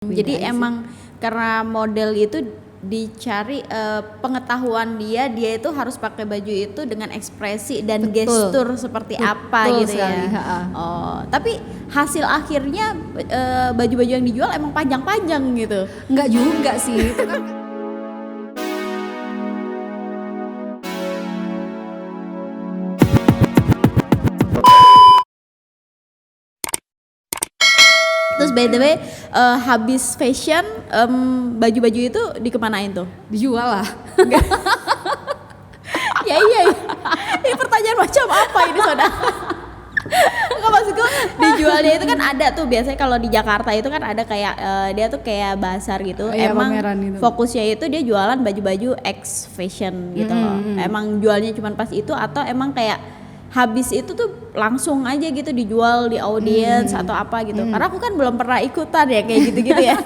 Jadi emang karena model itu dicari pengetahuan dia itu harus pakai baju itu dengan ekspresi dan gestur seperti apa gitu sekali. ya. Oh, tapi hasil akhirnya baju-baju yang dijual emang panjang-panjang gitu. Enggak juga sih itu kan. Terus by the way, habis fashion baju-baju itu dikemanain tuh? Dijual lah. Iya. Ini pertanyaan macam apa ini saudara? Enggak, maksudku dijualnya itu kan ada tuh biasanya kalau di Jakarta itu kan ada kayak dia tuh kayak bazar gitu. Iya, Emang gitu. fokusnya itu dia jualan baju-baju X fashion gitu loh. Emang jualnya cuma pas itu atau emang kayak habis itu tuh langsung aja gitu dijual di audience atau apa gitu. Karena aku kan belum pernah ikutan ya kayak gitu-gitu ya.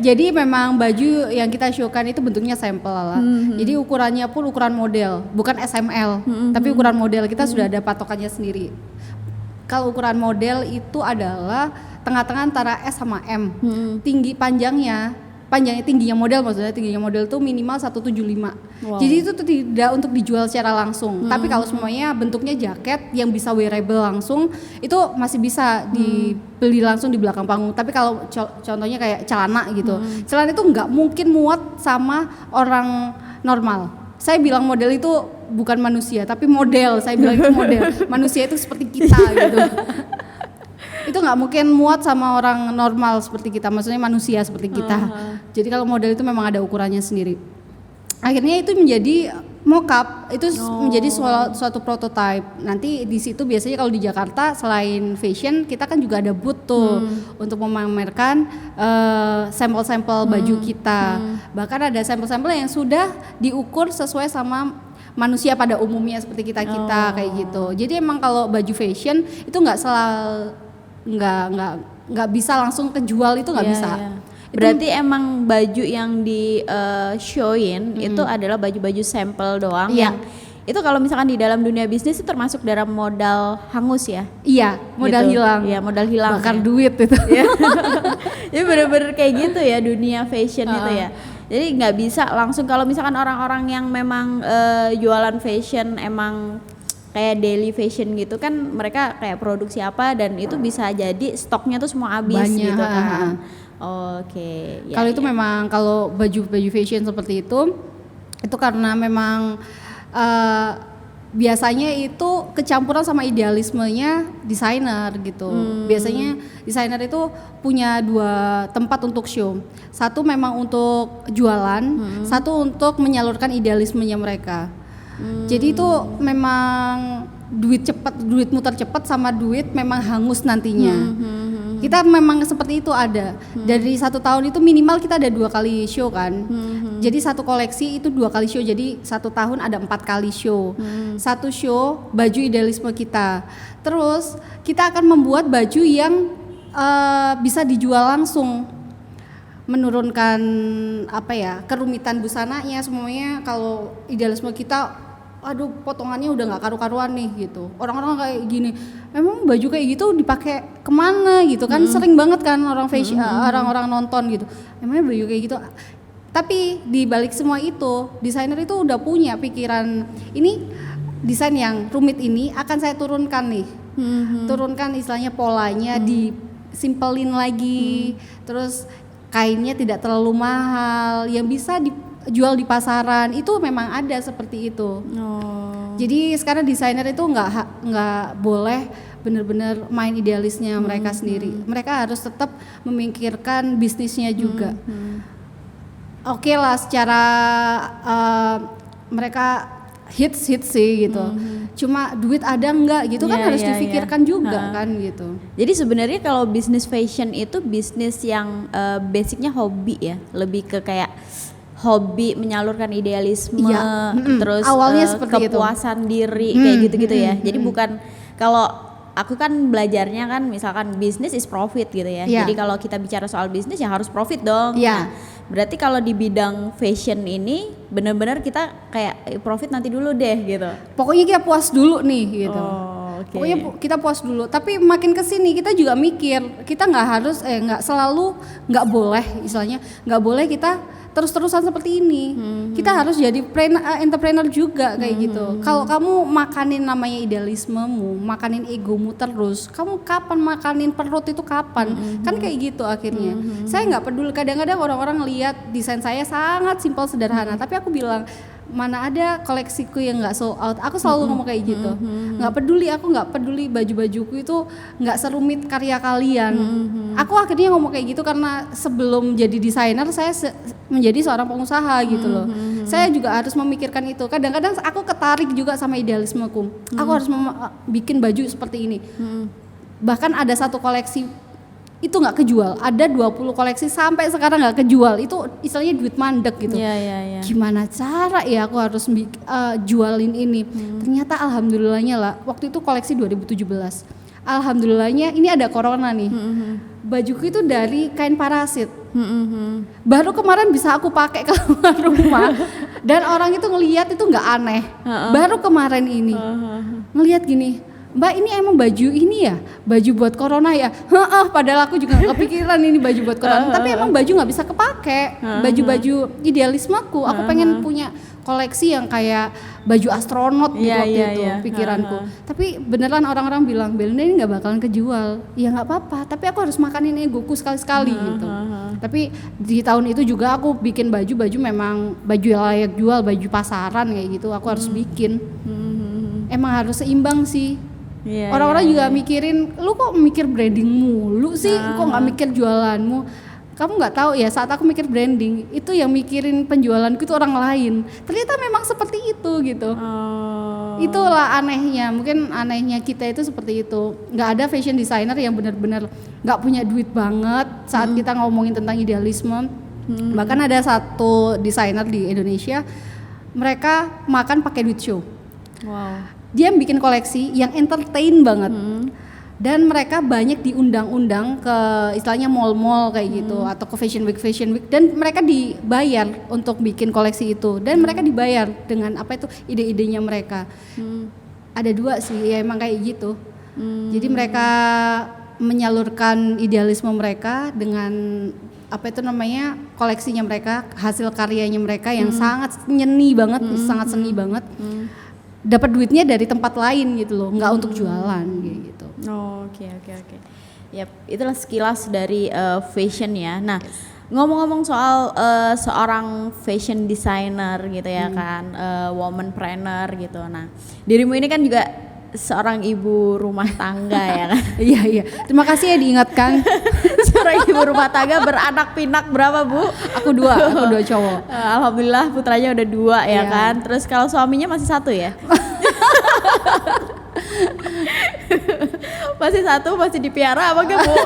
Jadi memang baju yang kita showkan itu bentuknya sampel lah. Jadi ukurannya pun ukuran model, bukan SML, tapi ukuran model kita sudah ada patokannya sendiri. Kalau ukuran model itu adalah tengah-tengah antara S sama M. Tingginya model maksudnya tingginya model tuh minimal 175. Wow. Jadi itu tuh tidak untuk dijual secara langsung. Tapi kalau semuanya bentuknya jaket yang bisa wearable langsung itu masih bisa dibeli langsung di belakang panggung. Tapi kalau contohnya kayak celana gitu. Celana itu nggak mungkin muat sama orang normal. Saya bilang model itu bukan manusia tapi model. Saya bilang itu model. Manusia itu seperti kita gitu. Itu nggak mungkin muat sama orang normal seperti kita, maksudnya manusia seperti kita. Jadi kalau model itu memang ada ukurannya sendiri. Akhirnya itu menjadi mock-up, itu menjadi suatu prototype. Nanti di situ biasanya kalau di Jakarta selain fashion kita kan juga ada booth tuh untuk memamerkan sampel-sampel baju kita. Bahkan ada sampel-sampel yang sudah diukur sesuai sama manusia pada umumnya seperti kita kayak gitu. Jadi emang kalau baju fashion itu nggak bisa langsung kejual, itu nggak bisa. Iya. Berarti emang baju yang di showin itu adalah baju-baju sampel doang yang itu kalau misalkan di dalam dunia bisnis itu termasuk dalam modal hangus ya? Iya, modal gitu. hilang. Iya, modal hilang. Bakar duit itu. Jadi bener-bener kayak gitu ya dunia fashion itu ya. Jadi nggak bisa langsung kalau misalkan orang-orang yang memang jualan fashion emang kayak daily fashion gitu kan mereka kayak produksi apa dan itu bisa jadi stoknya tuh semua habis gitu kan. Oke. Ya, kalau itu memang kalau baju fashion seperti itu karena memang biasanya itu kecampuran sama idealismenya desainer gitu. Biasanya desainer itu punya dua tempat untuk show. Satu memang untuk jualan, satu untuk menyalurkan idealismenya mereka. Jadi itu memang duit muter cepat sama duit memang hangus nantinya. Kita memang seperti itu ada. Dari 1 tahun itu minimal kita ada 2 kali show kan. Jadi satu koleksi itu 2 kali show. Jadi 1 tahun ada 4 kali show. Satu show baju idealisme kita. Terus kita akan membuat baju yang bisa dijual langsung. Menurunkan kerumitan busananya semuanya. Kalau idealisme kita aduh potongannya udah nggak karu-karuan nih gitu, orang-orang kayak gini emang baju kayak gitu dipakai kemana gitu kan. Sering banget kan orang fashion orang-orang nonton gitu emangnya baju kayak gitu. Tapi di balik semua itu desainer itu udah punya pikiran, ini desain yang rumit ini akan saya turunkan nih, turunkan istilahnya polanya, disimpelin lagi, terus kainnya tidak terlalu mahal yang bisa jual di pasaran. Itu memang ada seperti itu. Jadi sekarang desainer itu nggak boleh benar-benar main idealisnya mereka sendiri. Mereka harus tetap memikirkan bisnisnya juga. Oke lah, secara mereka hits sih gitu. Cuma duit ada nggak gitu kan harus difikirkan juga kan gitu. Jadi sebenarnya kalau bisnis fashion itu bisnis yang basicnya hobi ya, lebih ke kayak hobi menyalurkan idealisme, terus awalnya seperti kepuasan diri kayak gitu-gitu ya. Jadi bukan, kalau aku kan belajarnya kan misalkan bisnis is profit gitu ya. Jadi kalau kita bicara soal bisnis ya harus profit dong. Nah, berarti kalau di bidang fashion ini benar-benar kita kayak profit nanti dulu deh gitu. Pokoknya kita puas dulu nih gitu. oke. Pokoknya kita puas dulu. Tapi makin kesini kita juga mikir, kita nggak harus nggak selalu nggak boleh istilahnya nggak boleh kita terus-terusan seperti ini. Kita harus jadi entrepreneur juga kayak gitu. Kalau kamu makanin namanya idealismemu, makanin egomu terus, kamu kapan makanin perut itu kapan? Kan kayak gitu akhirnya. Saya nggak peduli, kadang-kadang orang-orang lihat desain saya sangat simpel sederhana, tapi aku bilang mana ada koleksiku yang nggak sold out. Aku selalu ngomong kayak gitu. Nggak peduli, aku nggak peduli baju-bajuku itu nggak serumit karya kalian. Aku akhirnya ngomong kayak gitu karena sebelum jadi desainer saya menjadi seorang pengusaha gitu loh. Saya juga harus memikirkan itu. Kadang-kadang aku ketarik juga sama idealismeku. Aku harus bikin baju seperti ini. Bahkan ada satu koleksi itu nggak kejual, ada 20 koleksi sampai sekarang nggak kejual. Itu istilahnya duit mandek gitu. Gimana cara ya aku harus jualin ini? Ternyata alhamdulillahnya lah, waktu itu koleksi 2017. Alhamdulillahnya ini ada corona nih. Bajuku itu dari kain parasit. Baru kemarin bisa aku pakai keluar rumah dan orang itu ngelihat itu nggak aneh. Baru kemarin ini ngelihat gini, Mbak ini emang baju ini ya, baju buat corona ya? Padahal aku juga gak kepikiran ini baju buat corona, tapi emang baju nggak bisa kepake. Baju-baju idealismeku, aku pengen punya koleksi yang kayak baju astronot gitu waktu itu pikiranku. Tapi beneran orang-orang bilang Belinda ini nggak bakalan kejual. Ya nggak apa-apa, tapi aku harus makanin egoku sekali-sekali gitu. Tapi di tahun itu juga aku bikin baju memang baju yang layak jual, baju pasaran kayak gitu. Aku harus bikin. Emang harus seimbang sih. Orang-orang juga mikirin, lu kok mikir branding mulu sih, kok nggak mikir jualanmu? Kamu nggak tahu ya, saat aku mikir branding itu yang mikirin penjualanku itu orang lain. Ternyata memang seperti itu gitu. Itulah anehnya, mungkin anehnya kita itu seperti itu. Nggak ada fashion designer yang benar-benar nggak punya duit banget saat kita ngomongin tentang idealisme. Bahkan ada satu desainer di Indonesia, mereka makan pakai duit show. Dia bikin koleksi yang entertain banget. Dan mereka banyak diundang-undang ke istilahnya mall-mall kayak gitu atau ke fashion week dan mereka dibayar untuk bikin koleksi itu dan mereka dibayar dengan apa itu ide-idenya mereka. Ada dua sih ya emang kayak gitu. Jadi mereka menyalurkan idealisme mereka dengan apa itu namanya koleksinya mereka, hasil karyanya mereka yang sangat seni banget, sangat seni banget. Dapat duitnya dari tempat lain gitu loh, nggak untuk jualan gitu. Oke. Yap, itulah sekilas dari fashion ya. Nah, ngomong-ngomong soal seorang fashion designer gitu ya kan, womanpreneur gitu. Nah, dirimu ini kan juga seorang ibu rumah tangga ya kan. Iya. Terima kasih ya diingatkan. Seorang ibu rumah tangga beranak pinak berapa Bu? Aku dua cowok. Alhamdulillah putranya udah 2 ya kan. Terus kalau suaminya masih 1 ya? Masih 1, masih dipiara apa enggak Bu?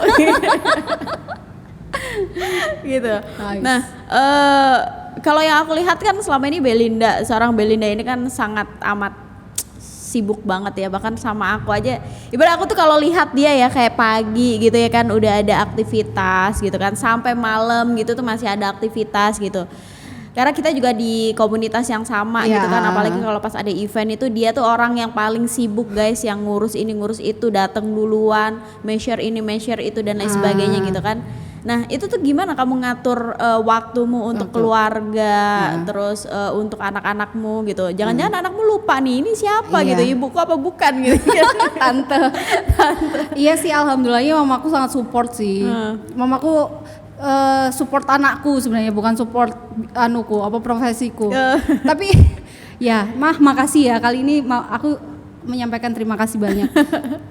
Gitu. Nice. Nah, kalau yang aku lihat kan selama ini seorang Belinda ini kan sangat amat sibuk banget ya, bahkan sama aku aja ibarat aku tuh kalau lihat dia ya kayak pagi gitu ya kan udah ada aktivitas gitu kan sampai malam gitu tuh masih ada aktivitas gitu karena kita juga di komunitas yang sama gitu kan, apalagi kalau pas ada event itu dia tuh orang yang paling sibuk guys, yang ngurus ini ngurus itu, datang duluan, measure ini measure itu dan lain sebagainya gitu kan. Nah itu tuh gimana kamu ngatur waktumu untuk keluarga, terus untuk anak-anakmu gitu. Jangan-jangan anakmu lupa nih ini siapa gitu, ibuku apa bukan gitu. Tante. Iya sih alhamdulillahnya mamaku sangat support sih. Mamaku support anakku sebenarnya, bukan support profesiku. Tapi ya makasih ya kali ini aku menyampaikan terima kasih banyak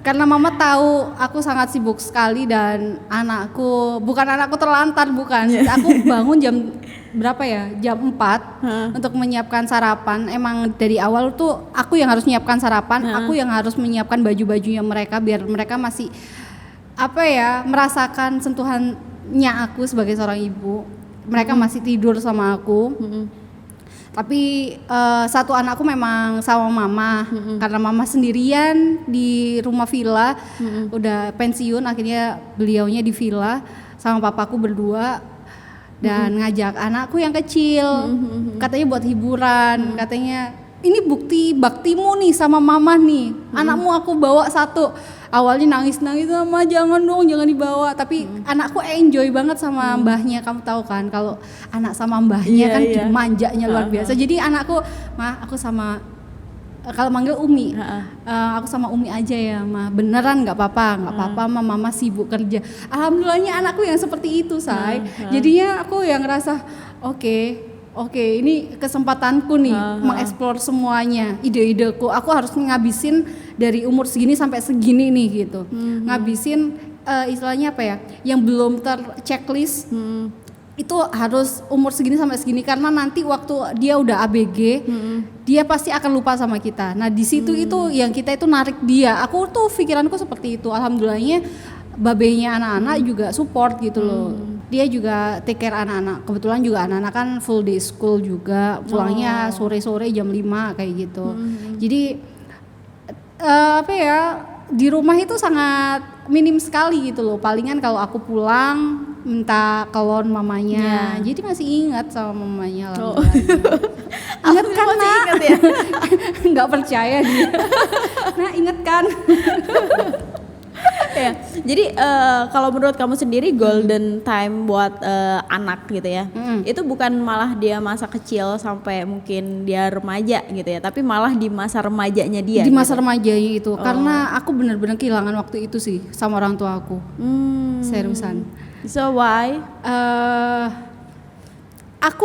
karena mama tahu aku sangat sibuk sekali dan bukan anakku terlantar, bukan. Aku bangun jam berapa ya, jam 4 untuk menyiapkan sarapan. Emang dari awal tuh aku yang harus menyiapkan sarapan, aku yang harus menyiapkan baju-bajunya mereka biar mereka masih merasakan sentuhannya aku sebagai seorang ibu. Mereka masih tidur sama aku. Tapi satu anakku memang sama mama, karena mama sendirian di rumah villa, udah pensiun, akhirnya beliaunya di villa sama papaku berdua dan ngajak anakku yang kecil, katanya buat hiburan, katanya ini bukti baktimu nih sama mama nih, anakmu aku bawa satu. Awalnya nangis-nangis, mama jangan dong, jangan dibawa. Tapi anakku enjoy banget sama mbahnya. Kamu tahu kan kalau anak sama mbahnya kan manjanya luar biasa. Jadi anakku, mah aku sama, kalau manggil Umi, aku sama Umi aja ya mah. Beneran nggak apa-apa, mama sibuk kerja. Alhamdulillahnya anakku yang seperti itu, say. Jadinya aku yang ngerasa Oke, ini kesempatanku nih mengeksplor semuanya, ide-ideku. Aku harus ngabisin dari umur segini sampai segini nih gitu. Ngabisin istilahnya apa ya? Yang belum terchecklist. Itu harus umur segini sampai segini karena nanti waktu dia udah ABG, dia pasti akan lupa sama kita. Nah, di situ itu yang kita itu narik dia. Aku tuh pikiranku seperti itu. Alhamdulillahnya babenya anak-anak juga support gitu loh. Dia juga take care anak-anak. Kebetulan juga anak-anak kan full day school juga, pulangnya sore-sore jam 5 kayak gitu. Jadi di rumah itu sangat minim sekali gitu loh. Palingan kalau aku pulang minta kelon mamanya. Jadi masih ingat sama mamanya. Ingat kan, Nak? Ya? Nggak percaya dia. Nah, ingat kan? Ya, jadi kalau menurut kamu sendiri golden time buat anak gitu ya, itu bukan malah dia masa kecil sampai mungkin dia remaja gitu ya, tapi malah di masa remajanya dia. Di masa remajanya itu, karena aku benar-benar kehilangan waktu itu sih sama orang tua aku. Seriusan. So why? Aku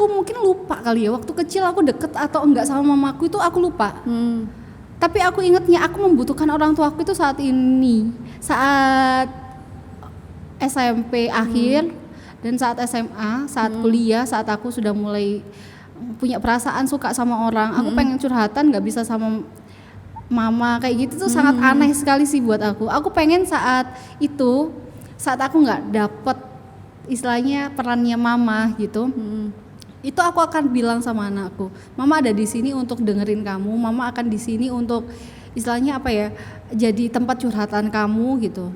mungkin lupa kali ya, waktu kecil aku deket atau enggak sama mamaku itu aku lupa. Tapi aku ingatnya aku membutuhkan orang tua aku itu saat ini, saat SMP akhir dan saat SMA, saat kuliah, saat aku sudah mulai punya perasaan suka sama orang, aku pengen curhatan nggak bisa sama mama kayak gitu tuh sangat aneh sekali sih buat aku. Aku pengen saat itu, saat aku nggak dapet istilahnya perannya mama gitu. Itu aku akan bilang sama anakku, mama ada di sini untuk dengerin kamu, mama akan di sini untuk istilahnya apa ya, jadi tempat curhatan kamu gitu.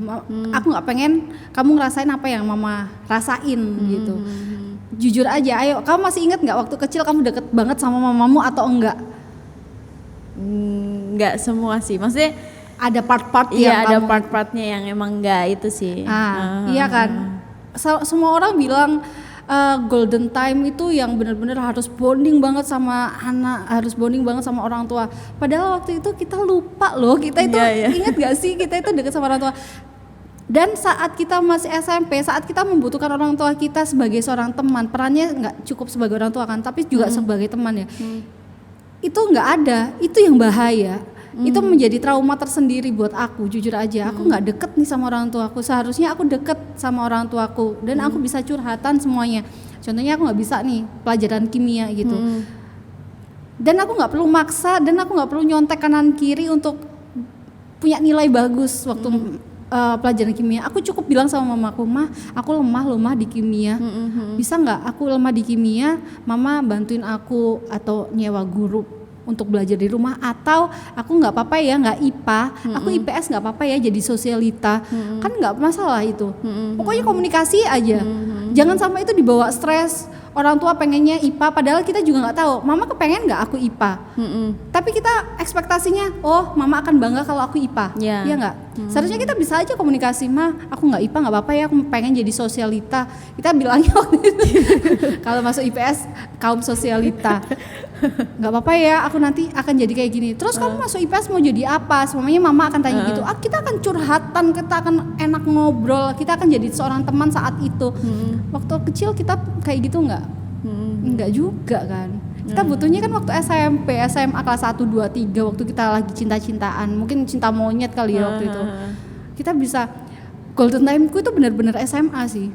Aku nggak pengen kamu ngerasain apa yang mama rasain gitu. Jujur aja, ayo kamu masih ingat nggak waktu kecil kamu deket banget sama mamamu atau enggak? Nggak semua sih, maksudnya ada part-part ada part-partnya yang emang nggak itu sih. Iya kan, semua orang bilang golden time itu yang benar-benar harus bonding banget sama anak, harus bonding banget sama orang tua. Padahal waktu itu kita lupa loh, kita itu ingat gak sih kita itu dekat sama orang tua. Dan saat kita masih SMP, saat kita membutuhkan orang tua kita sebagai seorang teman, perannya nggak cukup sebagai orang tua kan, tapi juga sebagai teman ya. Itu nggak ada, itu yang bahaya. Itu menjadi trauma tersendiri buat aku, jujur aja. Aku nggak deket nih sama orang tuaku. Seharusnya aku deket sama orang tuaku dan aku bisa curhatan semuanya. Contohnya aku nggak bisa nih pelajaran kimia gitu. Dan aku nggak perlu maksa dan aku nggak perlu nyontek kanan kiri untuk punya nilai bagus waktu pelajaran kimia. Aku cukup bilang sama mamaku, mah aku lemah loh mah di kimia. Bisa nggak aku lemah di kimia, mama bantuin aku atau nyewa guru untuk belajar di rumah, atau aku nggak apa-apa ya nggak IPA, aku IPS nggak apa-apa ya jadi sosialita, kan nggak masalah itu. Pokoknya komunikasi aja, jangan sampai itu dibawa stres. Orang tua pengennya IPA, padahal kita juga nggak tahu. Mama kepengen nggak aku IPA, tapi kita ekspektasinya, oh mama akan bangga kalau aku IPA, ya nggak? Seharusnya kita bisa aja komunikasi, mah aku nggak IPA nggak apa-apa ya, aku pengen jadi sosialita. Kita bilangnya kalau masuk IPS kaum sosialita. Nggak apa-apa ya, aku nanti akan jadi kayak gini. Terus kamu masuk IPS mau jadi apa? Semuanya mama akan tanya gitu. Kita akan curhatan, kita akan enak ngobrol, kita akan jadi seorang teman saat itu. Waktu kecil kita kayak gitu nggak? Nggak juga kan. Kita butuhnya kan waktu SMP, SMA kelas 1, 2, 3 waktu kita lagi cinta-cintaan, mungkin cinta monyet kali ya waktu itu. Kita bisa, golden time-ku itu benar-benar SMA sih.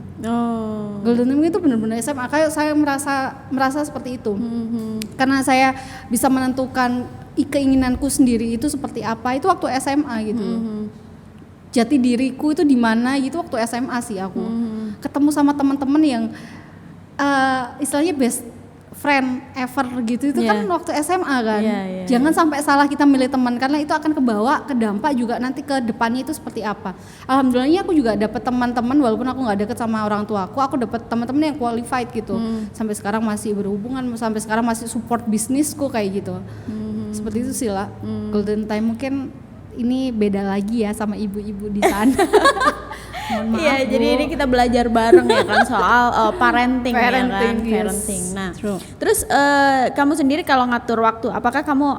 Golden time itu benar-benar SMA. Kayak saya merasa seperti itu. Karena saya bisa menentukan keinginanku sendiri itu seperti apa itu waktu SMA gitu. Jati diriku itu di mana gitu waktu SMA sih aku. Ketemu sama teman-teman yang istilahnya best friend ever gitu itu kan waktu SMA kan. Jangan sampai salah kita milih teman karena itu akan kebawa ke dampak juga nanti ke depannya itu seperti apa. Alhamdulillahnya aku juga dapat teman-teman walaupun aku nggak deket sama orang tua aku dapat teman-teman yang qualified gitu. Sampai sekarang masih berhubungan, sampai sekarang masih support bisnisku kayak gitu. Seperti itu sih lah. Golden time mungkin ini beda lagi ya sama ibu-ibu di sana. Iya, jadi ini kita belajar bareng ya kan soal parenting ya kan, parenting. Nah, terus kamu sendiri kalau ngatur waktu, apakah kamu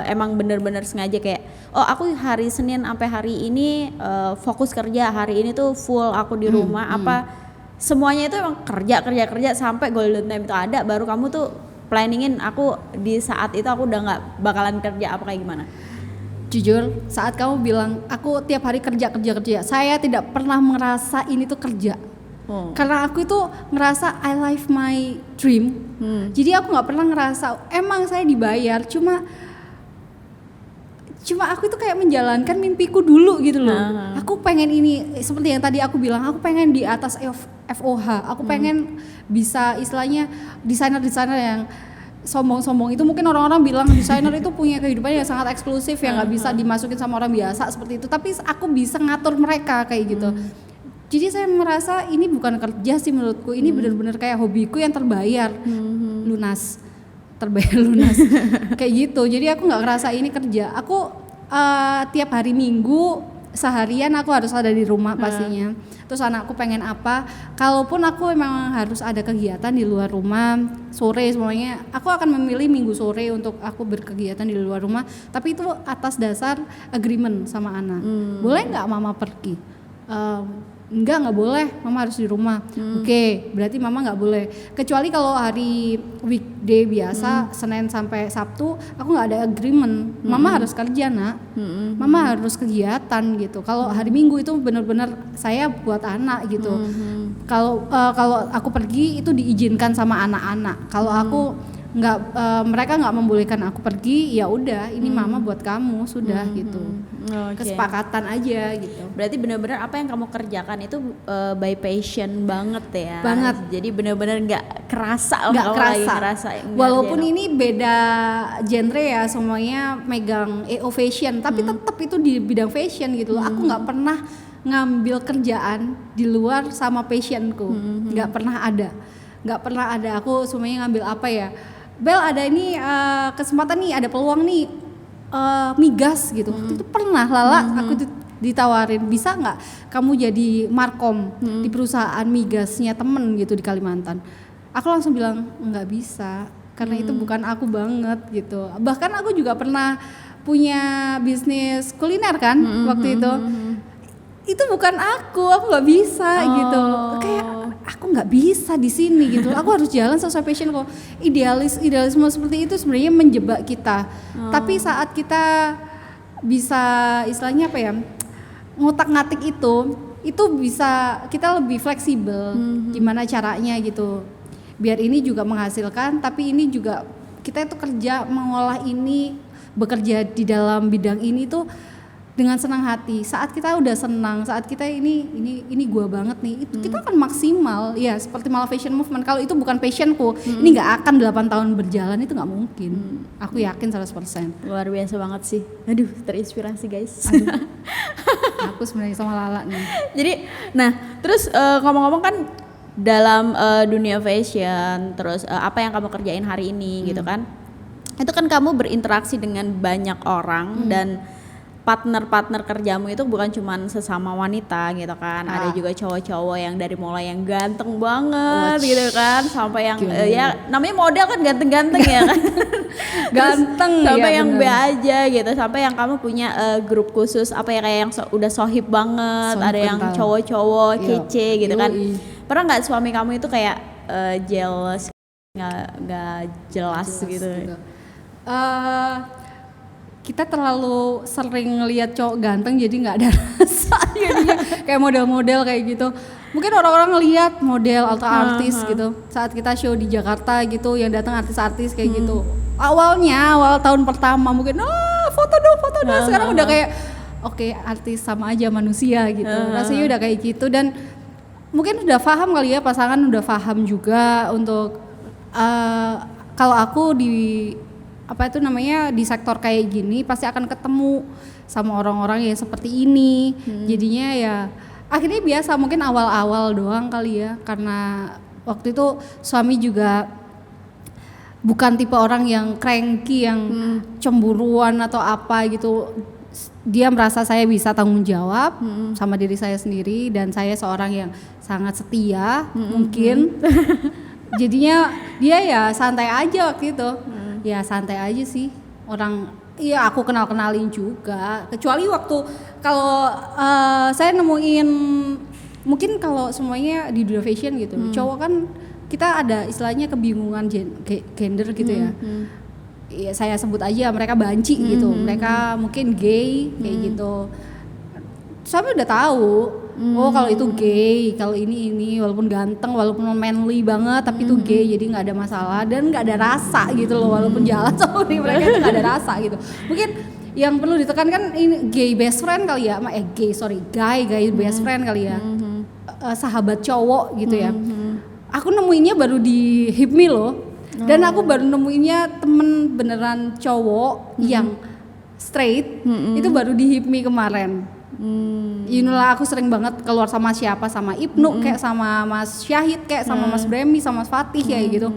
emang bener-bener sengaja kayak, oh aku hari Senin sampai hari ini fokus kerja, hari ini tuh full aku di rumah, apa semuanya itu emang kerja sampai golden time itu ada, baru kamu tuh planningin aku di saat itu aku udah nggak bakalan kerja apa kayak gimana? Jujur, saat kamu bilang aku tiap hari kerja, saya tidak pernah merasa ini tuh kerja. Karena aku itu ngerasa I live my dream. Jadi aku nggak pernah ngerasa emang saya dibayar, cuma aku itu kayak menjalankan mimpiku dulu gitu loh. Aku pengen ini seperti yang tadi aku bilang, aku pengen di atas FOH, aku pengen bisa istilahnya desainer yang sombong-sombong itu. Mungkin orang-orang bilang desainer itu punya kehidupan yang sangat eksklusif yang nggak bisa dimasukin sama orang biasa seperti itu, tapi aku bisa ngatur mereka kayak gitu. Jadi saya merasa ini bukan kerja sih menurutku, ini benar-benar kayak hobiku yang terbayar lunas kayak gitu. Jadi aku nggak ngerasa ini kerja. Aku tiap hari Minggu seharian aku harus ada di rumah pastinya. Terus anakku pengen apa, kalaupun aku memang harus ada kegiatan di luar rumah sore semuanya, aku akan memilih Minggu sore untuk aku berkegiatan di luar rumah, tapi itu atas dasar agreement sama anak. Boleh nggak mama pergi? Enggak boleh, mama harus di rumah. Oke, berarti mama nggak boleh. Kecuali kalau hari weekday biasa, Senin sampai Sabtu, aku nggak ada agreement. Mama harus kerja nak, mama harus kegiatan gitu. Kalau hari Minggu itu benar-benar saya buat anak gitu. Kalau aku pergi itu diizinkan sama anak-anak. Kalau aku nggak, mereka nggak membolehkan aku pergi, ya udah ini mama buat kamu sudah gitu. Kesepakatan aja gitu. Berarti benar-benar apa yang kamu kerjakan itu by passion banget ya. Banget. Jadi benar-benar nggak kerasa. Walaupun ini beda genre ya, semuanya megang EO fashion, tapi tetap itu di bidang fashion gitu. Aku nggak pernah ngambil kerjaan di luar sama passionku. Nggak pernah ada. Aku semuanya ngambil apa ya? Bel ada ini kesempatan nih, ada peluang nih migas gitu. Waktu itu pernah aku ditawarin, bisa nggak kamu jadi markom di perusahaan migasnya temen gitu di Kalimantan. Aku langsung bilang nggak bisa, karena itu bukan aku banget gitu. Bahkan aku juga pernah punya bisnis kuliner kan waktu itu. Itu bukan aku nggak bisa gitu. Kayak aku nggak bisa di sini gitu. Aku harus jalan sesuai passion kok. Idealisme seperti itu sebenarnya menjebak kita. Tapi saat kita bisa istilahnya apa ya, ngotak-ngatik itu bisa kita lebih fleksibel. Gimana caranya gitu. Biar ini juga menghasilkan, tapi ini juga kita itu kerja mengolah ini, bekerja di dalam bidang ini tuh dengan senang hati. Saat kita udah senang, saat kita ini gua banget nih, itu kita akan maksimal ya, seperti Mala Fashion Movement. Kalau itu bukan passionku, ini nggak akan 8 tahun berjalan, itu nggak mungkin. Aku yakin 100%. Luar biasa banget sih. Aduh, terinspirasi guys. Aku sebenarnya sama Lala nih. Jadi, nah terus ngomong-ngomong kan dalam dunia fashion, terus apa yang kamu kerjain hari ini gitu kan, itu kan kamu berinteraksi dengan banyak orang dan partner kerjamu itu bukan cuma sesama wanita gitu kan, ada juga cowok-cowok yang dari mulai yang ganteng banget gitu kan, sampai yang ya namanya model kan ganteng-ganteng ya kan, ganteng sampai ya, yang bener. B aja gitu, sampai yang kamu punya grup khusus apa ya, kayak yang udah sohib banget, ada yang cowok-cowok kece gitu kan. Pernah nggak suami kamu itu kayak jealous, nggak jelas gitu? Kita terlalu sering ngelihat cowok ganteng jadi nggak ada rasa jadinya kayak model-model kayak gitu. Mungkin orang-orang ngelihat model atau artis gitu saat kita show di Jakarta gitu, yang datang artis-artis kayak gitu. Awal tahun pertama mungkin foto dong. Sekarang udah kayak oke, artis sama aja manusia gitu. Rasanya udah kayak gitu, dan mungkin udah paham kali ya, pasangan udah paham juga untuk kalau aku di apa itu namanya di sektor kayak gini pasti akan ketemu sama orang-orang yang seperti ini. Jadinya ya akhirnya biasa, mungkin awal-awal doang kali ya, karena waktu itu suami juga bukan tipe orang yang cranky, yang cemburuan atau apa gitu. Dia merasa saya bisa tanggung jawab sama diri saya sendiri, dan saya seorang yang sangat setia mungkin. Jadinya dia ya santai aja waktu itu. Ya santai aja sih. Orang iya aku kenalin juga. Kecuali waktu kalau saya nemuin, mungkin kalau semuanya di dunia fashion gitu, cowok kan kita ada istilahnya kebingungan gender gitu ya. Ya saya sebut aja mereka banci gitu, mereka mungkin gay kayak gitu. Saya udah tahu, oh kalau itu gay, kalau ini walaupun ganteng, walaupun manly banget, tapi itu gay, jadi nggak ada masalah dan nggak ada rasa gitu loh, walaupun jalan sama mereka itu nggak ada rasa gitu. Mungkin yang perlu ditekankan ini gay best friend kali ya, guy best friend kali ya, sahabat cowok gitu ya. Aku nemuinnya baru di HIPMI loh. Dan aku baru nemuinnya temen beneran cowok yang straight itu baru di HIPMI kemarin. Inilah aku sering banget keluar sama siapa, sama Ibnu kayak sama Mas Syahid kayak sama Mas Bremi sama Mas Fatih kayak gitu.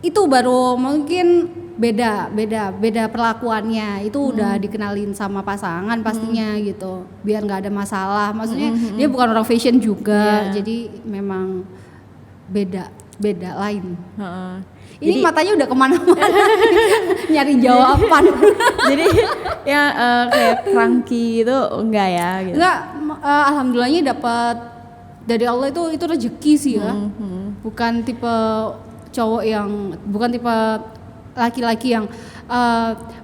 Itu baru mungkin beda perlakuannya. Itu udah dikenalin sama pasangan pastinya gitu. Biar nggak ada masalah. Maksudnya dia bukan orang fashion juga. Jadi memang beda lain. Ini jadi, matanya udah kemana-mana nyari jawaban. Jadi ya kayak cranky itu enggak ya? Gitu. Enggak, alhamdulillahnya dapat dari Allah itu rezeki sih ya. Bukan tipe cowok yang, bukan tipe laki-laki yang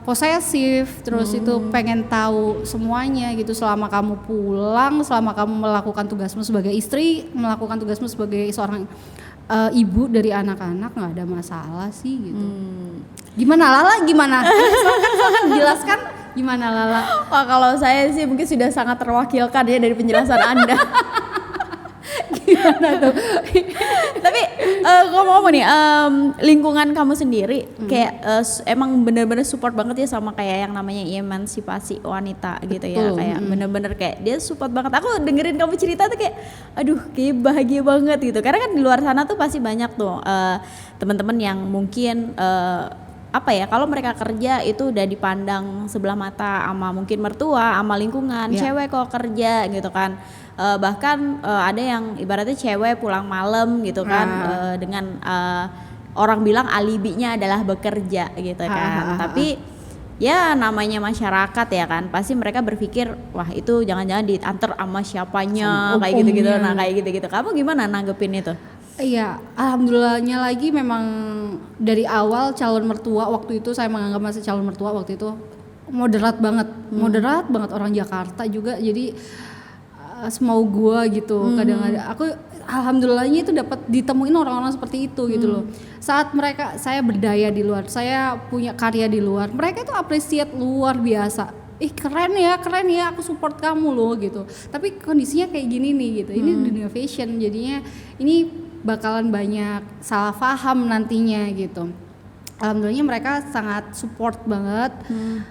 posesif, terus itu pengen tahu semuanya gitu. Selama kamu pulang, selama kamu melakukan tugasmu sebagai istri, melakukan tugasmu sebagai seorang ibu dari anak-anak, nggak ada masalah sih gitu. Gimana Lala? Gimana? Silakan jelaskan gimana Lala? Wah, kalau saya sih mungkin sudah sangat terwakilkan ya dari penjelasan Anda. Gimana tuh? Tapi ngomong-ngomong nih, lingkungan kamu sendiri kayak emang bener-bener support banget ya sama kayak yang namanya emansipasi wanita gitu. Betul. Ya, kayak bener-bener kayak dia support banget. Aku dengerin kamu cerita tuh kayak aduh kayak bahagia banget gitu, karena kan di luar sana tuh pasti banyak tuh teman-teman yang mungkin apa ya, kalau mereka kerja itu udah dipandang sebelah mata sama mungkin mertua, sama lingkungan, cewek kok kerja gitu kan. Bahkan ada yang ibaratnya cewek pulang malam gitu kan, dengan orang bilang alibinya adalah bekerja gitu kan. Tapi ya namanya masyarakat ya kan, pasti mereka berpikir wah itu jangan-jangan diantar sama siapanya kayak gitu-gitu. Nah kayak gitu-gitu, kamu gimana nanggepin itu? Iya, alhamdulillahnya lagi memang dari awal calon mertua waktu itu, saya menganggap masih calon mertua waktu itu moderat banget orang Jakarta juga, jadi semau gua gitu. Kadang-kadang aku alhamdulillahnya itu dapat ditemuin orang-orang seperti itu gitu loh. Saat saya berdaya di luar, saya punya karya di luar, mereka itu appreciate luar biasa. Keren ya aku support kamu loh gitu. Tapi kondisinya kayak gini nih gitu. Ini dunia fashion, jadinya ini bakalan banyak salah paham nantinya gitu. Alhamdulillahnya mereka sangat support banget.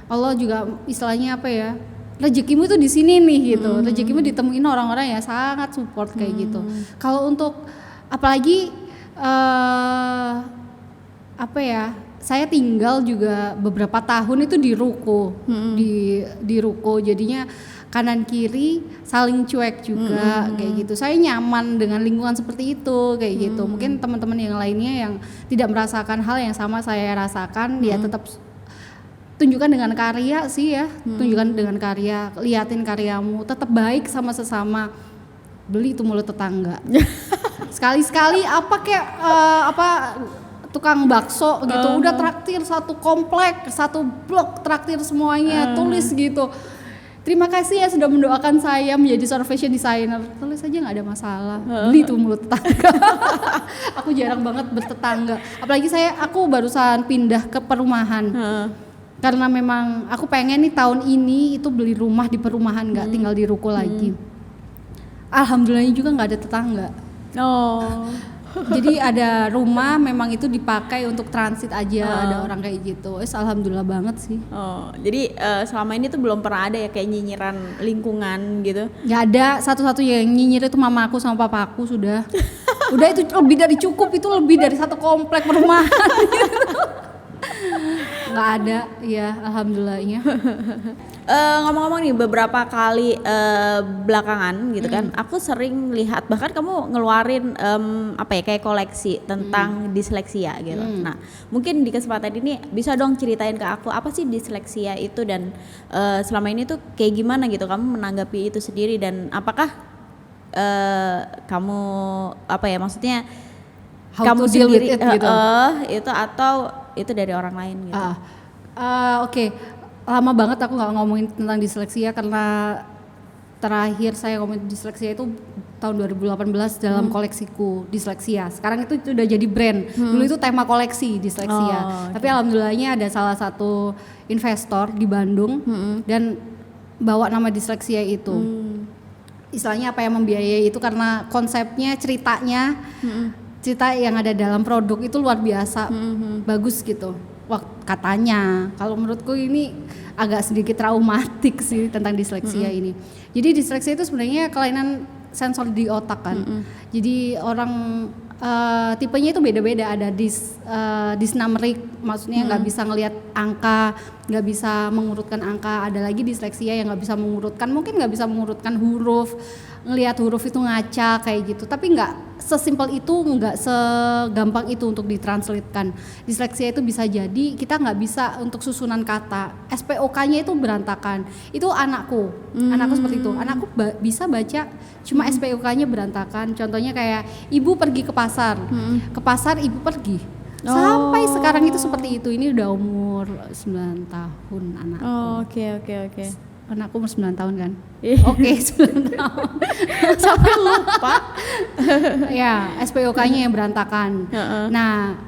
Allah juga istilahnya apa ya, rezekimu tuh di sini nih gitu. Rezekimu ditemuin orang-orang yang sangat support kayak gitu. Kalau untuk apalagi apa ya, saya tinggal juga beberapa tahun itu di ruko, di ruko, jadinya kanan kiri saling cuek juga kayak gitu. Saya nyaman dengan lingkungan seperti itu kayak gitu. Mungkin teman-teman yang lainnya yang tidak merasakan hal yang sama saya rasakan, ya tetap tunjukkan dengan karya sih ya. Tunjukkan dengan karya, liatin karyamu, tetap baik sama sesama. Beli itu mulut tetangga. Sekali-sekali apa kayak tukang bakso gitu, udah traktir satu komplek, satu blok traktir semuanya, tulis gitu. Terima kasih ya sudah mendoakan saya menjadi seorang fashion designer. Tulis aja nggak ada masalah. Beli tuh mulut tetangga. Aku jarang banget bertetangga. Apalagi aku barusan pindah ke perumahan. Karena memang aku pengen nih tahun ini itu beli rumah di perumahan, nggak tinggal di ruko lagi. Alhamdulillahnya juga nggak ada tetangga. Jadi ada rumah memang itu dipakai untuk transit aja, ada orang kayak gitu. Alhamdulillah banget sih. Oh, jadi selama ini tuh belum pernah ada ya kayak nyinyiran lingkungan gitu? Gak ada, satu-satunya yang nyinyir itu mamaku sama papaku sudah. Udah itu lebih dari cukup, itu lebih dari satu komplek perumahan. Nggak ada, ya alhamdulillahnya. Ngomong-ngomong nih beberapa kali belakangan gitu kan, aku sering lihat bahkan kamu ngeluarin apa ya kayak koleksi tentang disleksia gitu. Nah mungkin di kesempatan ini bisa dong ceritain ke aku apa sih disleksia itu dan selama ini tuh kayak gimana gitu kamu menanggapi itu sendiri dan apakah kamu apa ya maksudnya How kamu to deal with sendiri it, gitu. itu atau itu dari orang lain gitu. Oke. Lama banget aku nggak ngomongin tentang disleksia karena terakhir saya ngomongin disleksia itu tahun 2018 dalam koleksiku disleksia. Sekarang itu udah jadi brand. Dulu itu tema koleksi disleksia. Tapi alhamdulillahnya ada salah satu investor di Bandung dan bawa nama disleksia itu. Istilahnya apa yang membiayai itu karena konsepnya ceritanya cerita yang ada dalam produk itu luar biasa bagus gitu. Katanya kalau menurutku ini agak sedikit traumatik sih tentang disleksia ini. Jadi disleksia itu sebenarnya kelainan sensor di otak kan. Jadi orang tipenya itu beda-beda, ada dysnumerik, maksudnya nggak bisa ngelihat angka, nggak bisa mengurutkan angka. Ada lagi disleksia yang nggak bisa mengurutkan, mungkin nggak bisa mengurutkan huruf, ngelihat huruf itu ngaca kayak gitu. Tapi nggak sesimpel itu, nggak segampang itu untuk ditranslatekan. Disleksia itu bisa jadi kita nggak bisa untuk susunan kata, SPOK-nya itu berantakan. Itu anakku seperti itu. Anakku bisa baca, cuma SPOK-nya berantakan. Contohnya kayak ibu pergi ke pasar, ibu pergi. Sampai sekarang itu seperti itu. Ini udah umur 9 tahun anakku. Oke. Anakku umur 9 tahun kan? Oke, 9 tahun. Sampai lupa. Ya, SPOK-nya yang berantakan. Nah,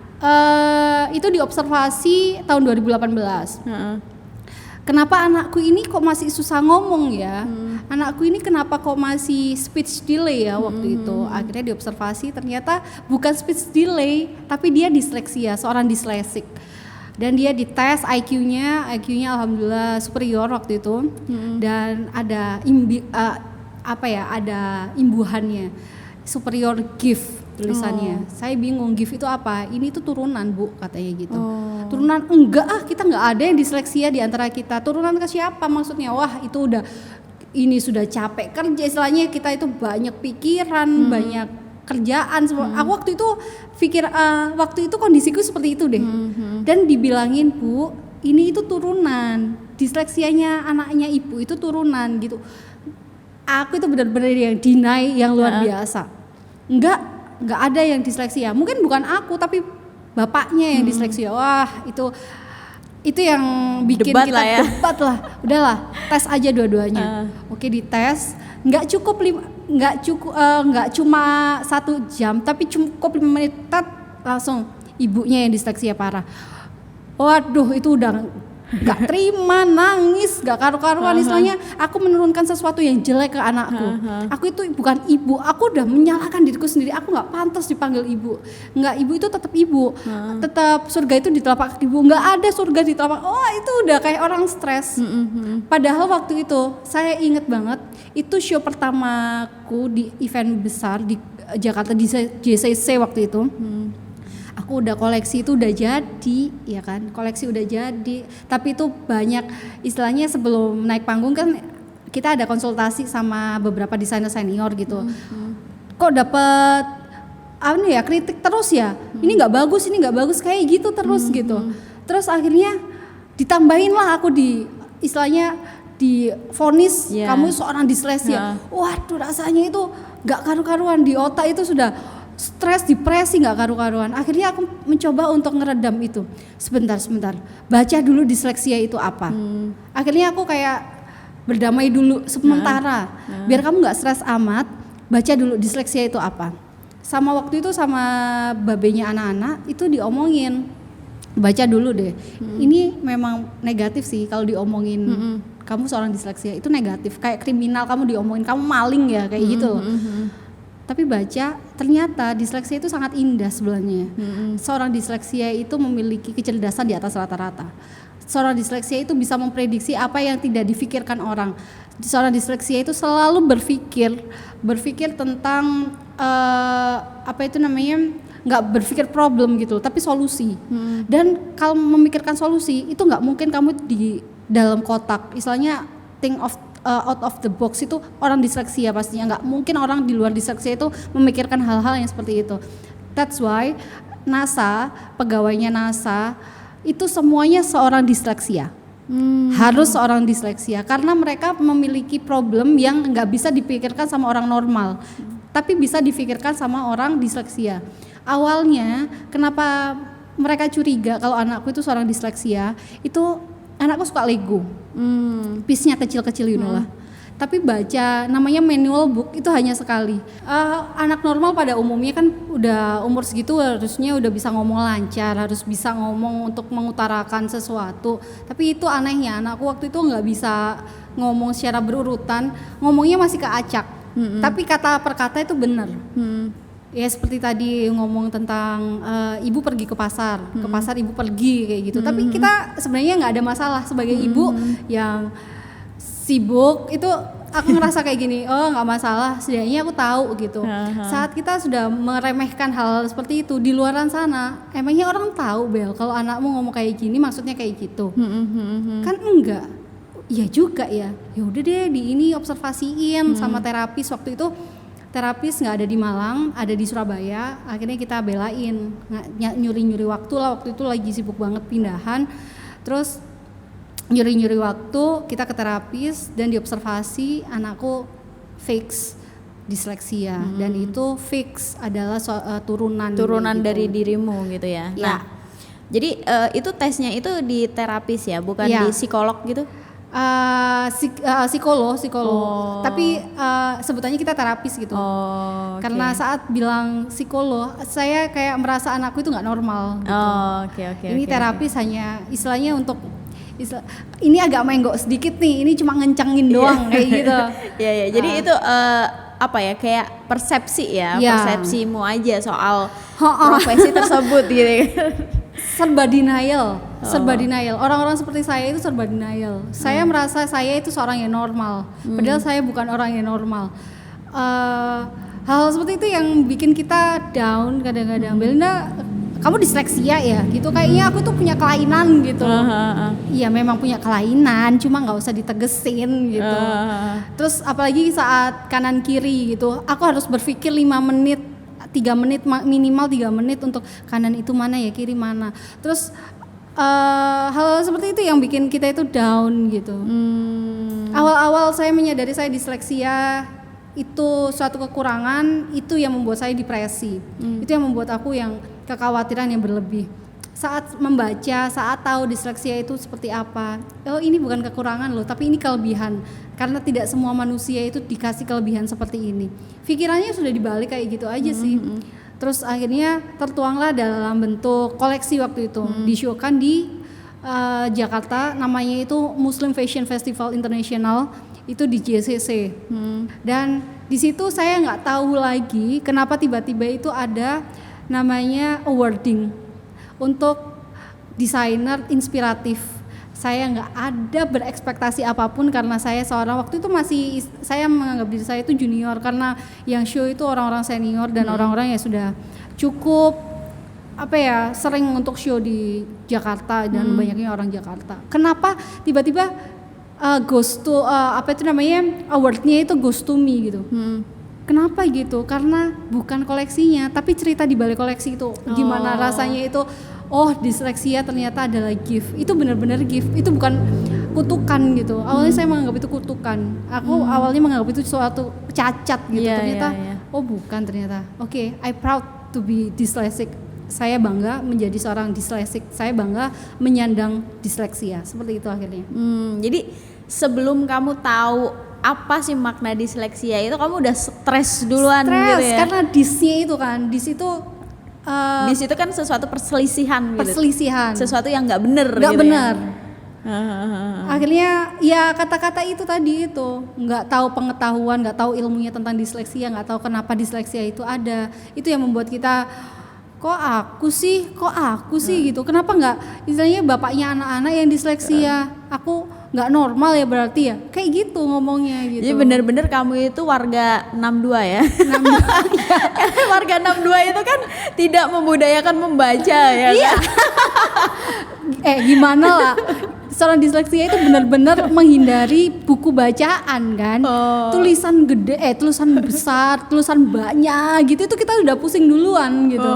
itu diobservasi tahun 2018. Kenapa anakku ini kok masih susah ngomong ya? Anakku ini kenapa kok masih speech delay ya waktu itu? Akhirnya diobservasi ternyata bukan speech delay, tapi dia disleksia, seorang disleksik. Dan dia dites IQ-nya alhamdulillah superior waktu itu. Dan ada ada imbuhannya superior gift tulisannya. Saya bingung gift itu apa? Ini tuh turunan Bu katanya gitu. Turunan enggak kita nggak ada yang disleksia di antara kita. Turunan ke siapa maksudnya? Wah itu ini sudah capek kerja istilahnya, kita itu banyak pikiran, banyak kerjaan semua. Aku waktu itu waktu itu kondisiku seperti itu deh. Dan dibilangin Bu, ini itu turunan. Disleksianya anaknya Ibu itu turunan gitu. Aku itu benar-benar yang deny yang luar biasa. Enggak ada yang disleksia. Mungkin bukan aku tapi bapaknya yang disleksia. Wah, itu yang bikin debat kita lah ya. debat lah. Udahlah, tes aja dua-duanya. Oke, dites. Enggak cuma 1 jam, tapi cukup 5 menit langsung ibunya yang disleksia parah. Waduh, itu udah gak terima, nangis, gak karu-karuan. Istilahnya aku menurunkan sesuatu yang jelek ke anakku. Aku itu bukan ibu, aku udah menyalahkan diriku sendiri. Aku gak pantas dipanggil ibu. Enggak, ibu itu tetap ibu. Tetap surga itu di telapak kaki ibu. Enggak ada surga di telapak. Oh, itu udah kayak orang stres. Padahal waktu itu saya inget banget, itu show pertamaku di event besar di Jakarta, di JCC waktu itu. Aku udah koleksi itu udah jadi, ya kan? Koleksi udah jadi. Tapi itu banyak istilahnya sebelum naik panggung kan kita ada konsultasi sama beberapa desainer senior gitu. Kok dapet kritik terus ya? Ini nggak bagus kayak gitu terus gitu. Terus akhirnya ditambahin lah aku istilahnya divonis kamu seorang disleksia. Waduh, rasanya itu nggak karu-karuan, di otak itu sudah stres, depresi nggak karu-karuan. Akhirnya aku mencoba untuk ngeredam itu. Sebentar, baca dulu disleksia itu apa. Akhirnya aku kayak berdamai dulu sementara, biar kamu nggak stres amat. Baca dulu disleksia itu apa. Sama waktu itu sama babenya anak-anak itu diomongin, baca dulu deh. Ini memang negatif sih kalau diomongin. Kamu seorang disleksia itu negatif, kayak kriminal kamu diomongin, kamu maling ya kayak gitu loh. tapi baca ternyata disleksia itu sangat indah sebenarnya. Seorang disleksia itu memiliki kecerdasan di atas rata-rata. Seorang disleksia itu bisa memprediksi apa yang tidak difikirkan orang. Seorang disleksia itu selalu berpikir tentang apa itu namanya, nggak berpikir problem gitu, tapi solusi. Dan kalau memikirkan solusi itu nggak mungkin kamu di dalam kotak, istilahnya think of out of the box. Itu orang disleksia pastinya, nggak mungkin orang di luar disleksia itu memikirkan hal-hal yang seperti itu. That's why NASA, pegawainya NASA itu semuanya seorang disleksia. Harus seorang disleksia karena mereka memiliki problem yang nggak bisa dipikirkan sama orang normal, tapi bisa dipikirkan sama orang disleksia. Awalnya kenapa mereka curiga kalau anakku itu seorang disleksia, itu anakku suka Lego, piece-nya kecil-kecil lah. Tapi baca namanya manual book itu hanya sekali. Anak normal pada umumnya kan udah umur segitu harusnya udah bisa ngomong lancar, harus bisa ngomong untuk mengutarakan sesuatu. Tapi itu anehnya, anakku waktu itu nggak bisa ngomong secara berurutan, ngomongnya masih keacak. Tapi kata per kata itu benar. Ya seperti tadi ngomong tentang ibu pergi ke pasar ibu pergi kayak gitu. Tapi kita sebenarnya nggak ada masalah sebagai ibu yang sibuk itu. Aku ngerasa kayak gini, oh nggak masalah, setidaknya aku tahu gitu. Saat kita sudah meremehkan hal seperti itu di luaran sana, emangnya orang tahu Bel kalau anakmu ngomong kayak gini maksudnya kayak gitu? Kan enggak. Iya juga ya. Ya udah deh di ini observasiin sama terapis. Waktu itu terapis nggak ada di Malang, ada di Surabaya. Akhirnya kita belain, nyuri-nyuri waktu lah. Waktu itu lagi sibuk banget pindahan. Terus nyuri-nyuri waktu kita ke terapis dan diobservasi, anakku fix disleksia dan itu fix adalah turunan gitu. Dari dirimu gitu ya. Nah, jadi itu tesnya itu di terapis ya, bukan di psikolog gitu? Psikolog. Tapi sebutannya kita terapis gitu. Karena saat bilang psikolog, saya kayak merasa anakku itu nggak normal gitu. Ini terapis hanya istilahnya untuk ini agak menggok sedikit nih, ini cuma ngencangin doang kayak gitu. Iya. Jadi itu apa ya, kayak persepsi ya, persepsimu aja soal profesi tersebut gitu. Serba denial. Orang-orang seperti saya itu serba denial. Saya merasa saya itu seorang yang normal, padahal saya bukan orang yang normal. Hal seperti itu yang bikin kita down kadang-kadang. Belinda, kamu disleksia ya gitu, kayaknya aku tuh punya kelainan gitu. Iya memang punya kelainan, cuma nggak usah ditegesin gitu. Terus apalagi saat kanan kiri gitu, aku harus berpikir 5 menit, 3 menit minimal 3 menit untuk kanan itu mana ya, kiri mana. Terus hal seperti itu yang bikin kita itu down gitu. Awal-awal saya menyadari saya disleksia itu suatu kekurangan, itu yang membuat saya depresi. Itu yang membuat aku yang kekhawatiran yang berlebih. Saat membaca, saat tahu disleksia itu seperti apa, oh ini bukan kekurangan loh, tapi ini kelebihan. Karena tidak semua manusia itu dikasih kelebihan seperti ini. Pikirannya sudah dibalik kayak gitu aja sih. Terus akhirnya tertuanglah dalam bentuk koleksi waktu itu. Di-showkan di Jakarta, namanya itu Muslim Fashion Festival International, itu di JCC. Dan di situ saya nggak tahu lagi kenapa tiba-tiba itu ada namanya awarding untuk desainer inspiratif. Saya nggak ada berekspektasi apapun karena saya seorang waktu itu saya menganggap diri saya itu junior, karena yang show itu orang-orang senior dan orang-orang yang sudah cukup sering untuk show di Jakarta dan banyaknya orang Jakarta. Kenapa tiba-tiba awardnya itu goes to me gitu? Kenapa gitu? Karena bukan koleksinya, tapi cerita di balik koleksi itu. Gimana rasanya itu? Oh, disleksia ternyata adalah gift. Itu benar-benar gift. Itu bukan kutukan gitu. Awalnya saya menganggap itu kutukan. Aku awalnya menganggap itu suatu cacat gitu. Ternyata oh bukan ternyata. Oke, I proud to be dyslexic. Saya bangga menjadi seorang dyslexic. Saya bangga menyandang disleksia. Seperti itu akhirnya. Jadi sebelum kamu tahu apa sih makna disleksia itu, kamu udah stres duluan gitu ya? Karena dis-nya itu kan, dis itu kan sesuatu perselisihan gitu. Perselisihan. Sesuatu yang nggak bener Nggak gitu bener. Ya? Akhirnya ya kata-kata itu tadi itu nggak tahu pengetahuan, nggak tahu ilmunya tentang disleksia, nggak tahu kenapa disleksia itu ada. Itu yang membuat kita kok aku sih gitu. Kenapa nggak istilahnya bapaknya anak-anak yang disleksia? Aku nggak normal ya berarti ya. Kayak gitu ngomongnya gitu. Jadi bener-bener kamu itu warga 62 ya. 62. Warga 62 itu kan tidak membudayakan membaca ya. Iya. Kan? Gimana lah. Seorang disleksia itu benar-benar menghindari buku bacaan kan. Tulisan gede, tulisan besar, tulisan banyak gitu itu kita udah pusing duluan gitu.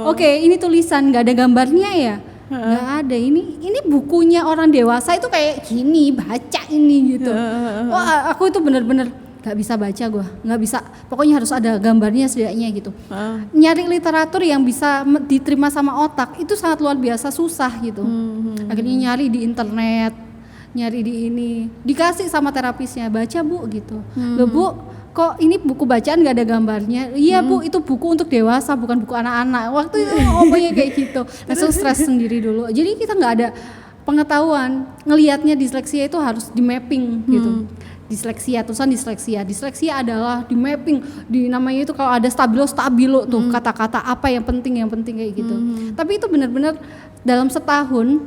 Oke, ini tulisan nggak ada gambarnya ya? Nggak ada. Ini bukunya orang dewasa itu kayak gini, baca ini gitu. Wah, aku itu benar-benar nggak bisa baca gue, nggak bisa. Pokoknya harus ada gambarnya setidaknya gitu. Nyari literatur yang bisa diterima sama otak itu sangat luar biasa susah gitu. Akhirnya nyari di internet, nyari di ini, dikasih sama terapisnya, baca bu gitu. Loh bu, kok ini buku bacaan nggak ada gambarnya? Iya bu, itu buku untuk dewasa bukan buku anak-anak. Waktu itu ngomongnya kayak gitu, langsung stres sendiri dulu. Jadi kita nggak ada pengetahuan, ngelihatnya disleksia itu harus di mapping gitu. Disleksia adalah di mapping, di namanya itu kalau ada stabilo tuh kata-kata apa yang penting kayak gitu. Tapi itu benar-benar dalam setahun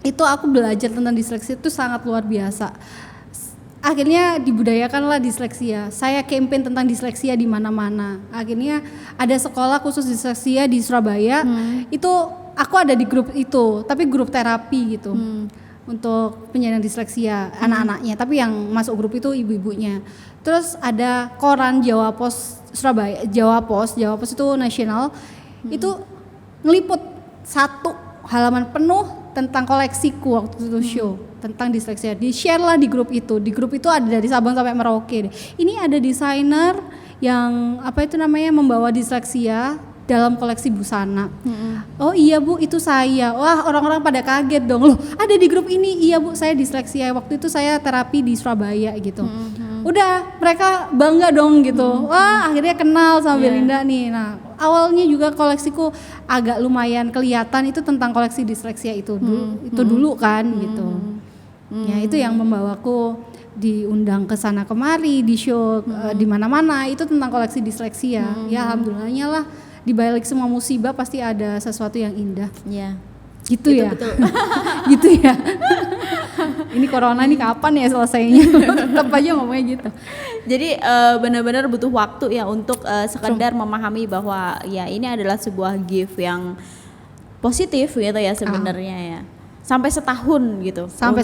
itu aku belajar tentang disleksia itu sangat luar biasa. Akhirnya dibudayakanlah disleksia. Saya campaign tentang disleksia di mana-mana. Akhirnya ada sekolah khusus disleksia di Surabaya. Itu aku ada di grup itu, tapi grup terapi gitu. Untuk penyandang disleksia anak-anaknya, tapi yang masuk grup itu ibu-ibunya. Terus ada koran Jawa Pos Surabaya, Jawa Pos itu nasional, itu ngeliput 1 halaman penuh tentang koleksiku waktu itu show tentang disleksia. Di-share lah di grup itu. Di grup itu ada dari Sabang sampai Merauke. Ini ada desainer yang membawa disleksia dalam koleksi busana. Oh iya bu, itu saya. Wah, orang-orang pada kaget dong. Loh, ada di grup ini. Iya bu, saya disleksia. Waktu itu saya terapi di Surabaya gitu. Udah, mereka bangga dong gitu. Wah, akhirnya kenal sama Belinda nih. Nah, awalnya juga koleksiku agak lumayan kelihatan itu tentang koleksi disleksia itu dulu kan gitu. Ya, itu yang membawaku diundang ke sana kemari, di show di mana-mana itu tentang koleksi disleksia. Ya, alhamdulillahnya lah. Di balik semua musibah pasti ada sesuatu yang indah. Iya. Gitu ya. Gitu ya. Ini corona ini kapan ya selesainya? Tetap aja ngomongnya gitu. Jadi benar-benar butuh waktu ya untuk sekedar memahami bahwa ya ini adalah sebuah gift yang positif gitu ya sebenarnya ya. Sampai setahun gitu. Sampai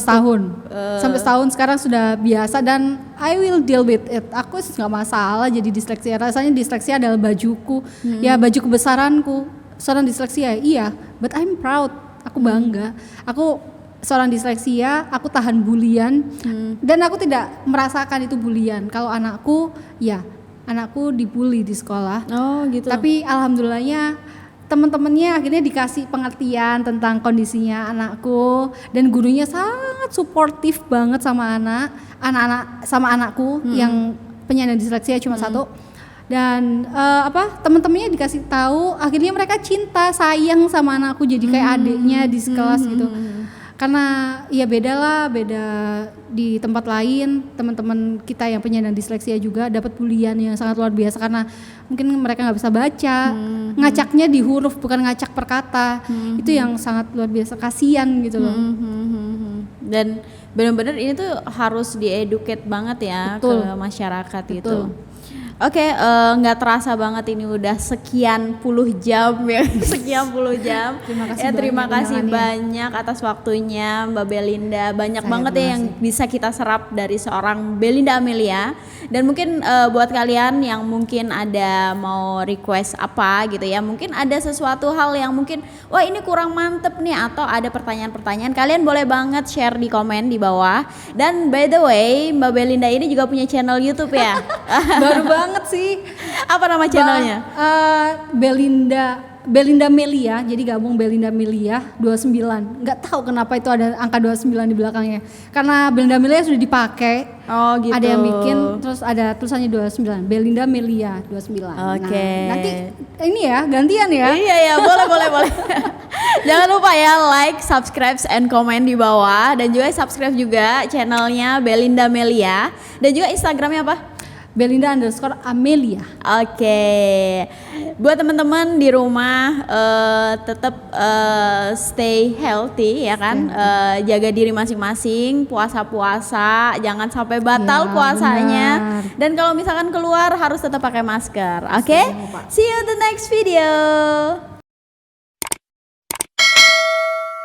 setahun sekarang sudah biasa dan I will deal with it. Aku nggak masalah jadi disleksia. Rasanya disleksia adalah bajuku, ya baju kebesaranku. Seorang disleksia, iya, but I'm proud. Aku bangga. Aku seorang disleksia, aku tahan bulian dan aku tidak merasakan itu bulian. Kalau anakku dibully di sekolah. Oh gitu. Tapi alhamdulillahnya teman-temannya akhirnya dikasih pengertian tentang kondisinya anakku dan gurunya sangat suportif banget sama anakku yang penyandang disleksia cuma 1. Dan teman-temannya dikasih tahu, akhirnya mereka cinta sayang sama anakku jadi kayak adiknya di sekelas gitu. Karena ya beda di tempat lain, teman-teman kita yang penyandang disleksia juga dapat bulian yang sangat luar biasa karena mungkin mereka nggak bisa baca, ngacaknya di huruf bukan ngacak per kata. Itu yang sangat luar biasa, kasihan gitu loh. Dan benar-benar ini tuh harus dieducate banget ya. Betul. Ke masyarakat. Betul. Itu. Oke, nggak terasa banget ini udah sekian puluh jam ya. Sekian puluh jam. Terima kasih banyak atas waktunya Mbak Belinda. Banyak banget ya yang bisa kita serap dari seorang Belinda Amelia. Dan mungkin buat kalian yang mungkin ada mau request apa gitu ya, mungkin ada sesuatu hal yang mungkin wah ini kurang mantep nih atau ada pertanyaan-pertanyaan, kalian boleh banget share di komen di bawah. Dan by the way, Mbak Belinda ini juga punya channel YouTube ya. Baru banget sih. Apa nama channelnya? Belinda Melia, jadi gabung Belinda Melia 29. Nggak tahu kenapa itu ada angka 29 di belakangnya. Karena Belinda Melia sudah dipakai. Oh gitu. Ada yang bikin, terus ada tulisannya 29. Belinda Melia 29. Oke. Nah, nanti ini ya gantian ya. Iya boleh. Jangan lupa ya like, subscribe, and comment di bawah. Dan juga subscribe juga channelnya Belinda Melia. Dan juga Instagramnya apa? Belinda_Amelia. Oke. Buat teman-teman di rumah tetap stay healthy ya kan. Jaga diri masing-masing, puasa-puasa, jangan sampai batal Ya, puasanya. benar. Dan kalau misalkan keluar harus tetap pakai masker. Oke? See you in the next video.